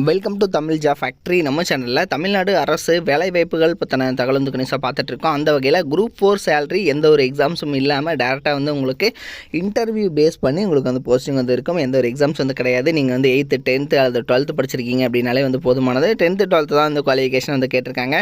Welcome to Tamil job factory. நம்ம சேனலில் தமிழ்நாடு அரசு வேலைவாய்ப்புகள் பற்றின தகவல் வந்து கணிசாக பார்த்துட்ருக்கோம். அந்த வகையில் குரூப் 4 சேலரி எந்த ஒரு எக்ஸாம்ஸும் இல்லாமல் டேரெக்டாக வந்து உங்களுக்கு இன்டர்வியூ பேஸ் பண்ணி உங்களுக்கு வந்து போஸ்டிங் வந்து இருக்கும். எந்த ஒரு எக்ஸாம்ஸ் வந்து கிடையாது. நீங்கள் வந்து 8th 10th அல்லது 12th படிச்சிருக்கீங்க அப்படின்னாலே வந்து போதுமானது. 10th 12th தான் வந்து குவாலிஃபிகேஷன் வந்து கேட்டிருக்காங்க.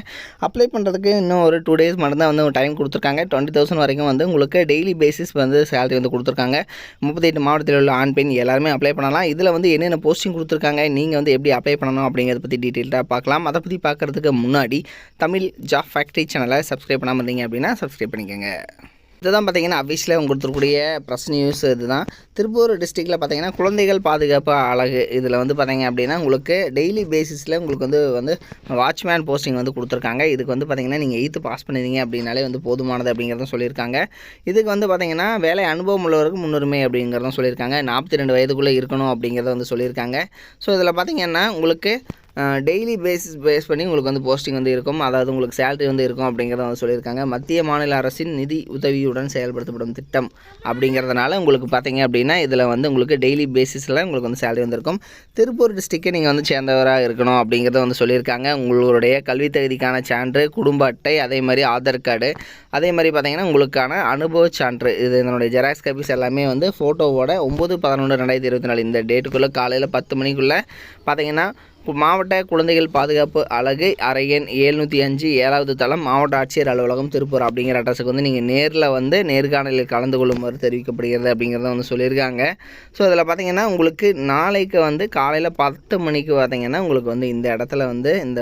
அப்ளை பண்ணுறதுக்கு இன்னும் ஒரு 2 days மட்டும் தான் வந்து டைம் கொடுத்துருக்காங்க. 20,000 வரைக்கும் வந்து உங்களுக்கு டெய்லி பேசிஸ் வந்து சேலரி வந்து கொடுத்துருக்காங்க. 38 மாவட்டத்தில் உள்ள ஆண் பெண் எல்லாருமே அப்ளை பண்ணலாம். இதில் வந்து என்னென்ன போஸ்டிங் கொடுத்துருக்காங்க, நீங்கள் வந்து எப்படி அப்ளை பண்ணணும் அப்படிங்கிறத பற்றி டீட்டெயில்டாக பார்க்கலாம். அதை பற்றி பார்க்குறதுக்கு முன்னாடி தமிழ் ஜாப் ஃபேக்ட்ரி சேனலை சப்ஸ்கிரைப் பண்ணாமல் இருந்தீங்க அப்படின்னா சப்ஸ்கிரைப் பண்ணிக்கோங்க. இதுதான் பார்த்தீங்கன்னா அஃபிஷியலாக உங்களுக்கு கொடுக்கக்கூடிய ப்ரெஸ் நியூஸ். இதுதான் திருப்பூர் டிஸ்ட்ரிக்டில் பார்த்தீங்கன்னா குழந்தைகள் பாதுகாப்பு அழகு இதில் வந்து பார்த்தீங்க அப்படின்னா உங்களுக்கு டெய்லி பேசிஸில் உங்களுக்கு வந்து வாட்ச்மேன் போஸ்டிங் வந்து கொடுத்துருக்காங்க. இதுக்கு வந்து பார்த்தீங்கன்னா நீங்கள் 8th பாஸ் பண்ணிடுங்க அப்படின்னாலே வந்து போதுமானது அப்படிங்கிறதும் சொல்லியிருக்காங்க. இதுக்கு வந்து பார்த்தீங்கன்னா வேலை அனுபவம் உள்ளவருக்கு முன்னுரிமை அப்படிங்கிறதும் சொல்லியிருக்காங்க. 42 வயதுக்குள்ளே இருக்கணும் அப்படிங்கிறத வந்து சொல்லியிருக்காங்க. ஸோ இதில் பார்த்தீங்கன்னா உங்களுக்கு டெய்லி பேஸ் பண்ணி உங்களுக்கு வந்து போஸ்டிங் வந்து இருக்கும். அதாவது உங்களுக்கு சேலரி வந்து இருக்கும் அப்படிங்கிறத வந்து சொல்லியிருக்காங்க. மத்திய மாநில அரசின் நிதி உதவியுடன் செயல்படுத்தப்படும் திட்டம் அப்படிங்கிறதுனால உங்களுக்கு பார்த்தீங்க அப்படின்னா இதில் வந்து உங்களுக்கு டெய்லி பேசிஸில் உங்களுக்கு வந்து சேலரி வந்துருக்கும். திருப்பூர் டிஸ்ட்ரிக்டை நீங்கள் வந்து சேர்ந்தவராக இருக்கணும் அப்படிங்கிறத வந்து சொல்லியிருக்காங்க. உங்களுடைய கல்வி தகுதிக்கான சான்று, குடும்ப அட்டை, அதே மாதிரி ஆதார் கார்டு, அதே மாதிரி பார்த்தீங்கன்னா உங்களுக்கான அனுபவ சான்று, இது என்னுடைய ஜெராக்ஸ் காப்பீஸ் எல்லாமே வந்து ஃபோட்டோவோட 9/11/2024 இந்த டேட்டுக்குள்ளே காலையில் 10 மணிக்குள்ளே பார்த்தீங்கன்னா மாவட்ட குழந்தைகள் பாதுகாப்பு அலகு அறை எண் 705 7வது தளம் மாவட்ட ஆட்சியர் அலுவலகம் திருப்பூர் அப்படிங்கிற அட்ரஸுக்கு வந்து நீங்கள் நேரில் வந்து நேர்காணலில் கலந்து கொள்ளுமாறு தெரிவிக்கப்படுகிறது அப்படிங்கிறத வந்து சொல்லியிருக்காங்க. ஸோ அதில் பார்த்தீங்கன்னா உங்களுக்கு நாளைக்கு வந்து காலையில் 10 மணிக்கு பார்த்தீங்கன்னா உங்களுக்கு வந்து இந்த இடத்துல வந்து இந்த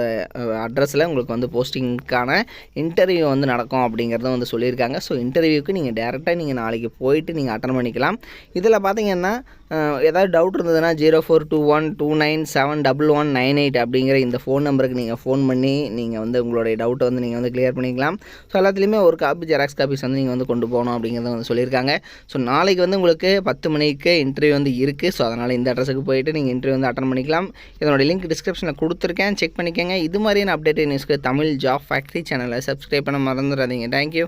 அட்ரஸில் உங்களுக்கு வந்து போஸ்டிங்க்கான இன்டர்வியூ வந்து நடக்கும் அப்படிங்கிறத வந்து சொல்லியிருக்காங்க. ஸோ இன்டர்வியூக்கு நீங்கள் டேரெக்டாக நீங்கள் நாளைக்கு போயிட்டு நீங்கள் அட்டன் பண்ணிக்கலாம். இதில் பார்த்தீங்கன்னா ஏதாவது டவுட் இருந்ததுன்னா 0421297198 அப்படிங்கிற இந்த ஃபோன் நம்பருக்கு நீங்கள் ஃபோன் பண்ணி நீங்கள் வந்து உங்களுடைய டவுட்டை வந்து நீங்கள் வந்து கிளியர் பண்ணிக்கலாம். ஸோ எல்லாத்துலேயுமே ஒரு காப்பி ஜெராக்ஸ் காப்பீஸ் வந்து நீங்கள் வந்து கொண்டு போகணும் அப்படிங்கிறத வந்து சொல்லியிருக்காங்க. ஸோ நாளைக்கு வந்து உங்களுக்கு 10 மணிக்கு இன்டர்வியூ வந்து இருக்குது. ஸோ அதனால் இந்த அட்ரஸுக்கு போயிட்டு நீங்கள் இன்டர்வியூ வந்து அட்டன் பண்ணிக்கலாம். இதனுடைய லிங்க் டிஸ்கிரிப்ஷனில் கொடுத்துருக்கேன், செக் பண்ணிக்கோங்க. இது மாதிரியான அப்டேட் நியூஸ்க்கு தமிழ் ஜாப் ஃபேக்ட்ரி சேனலை சப்ஸ்கிரைப் பண்ண மறந்துடாதீங்க. தேங்க்யூ.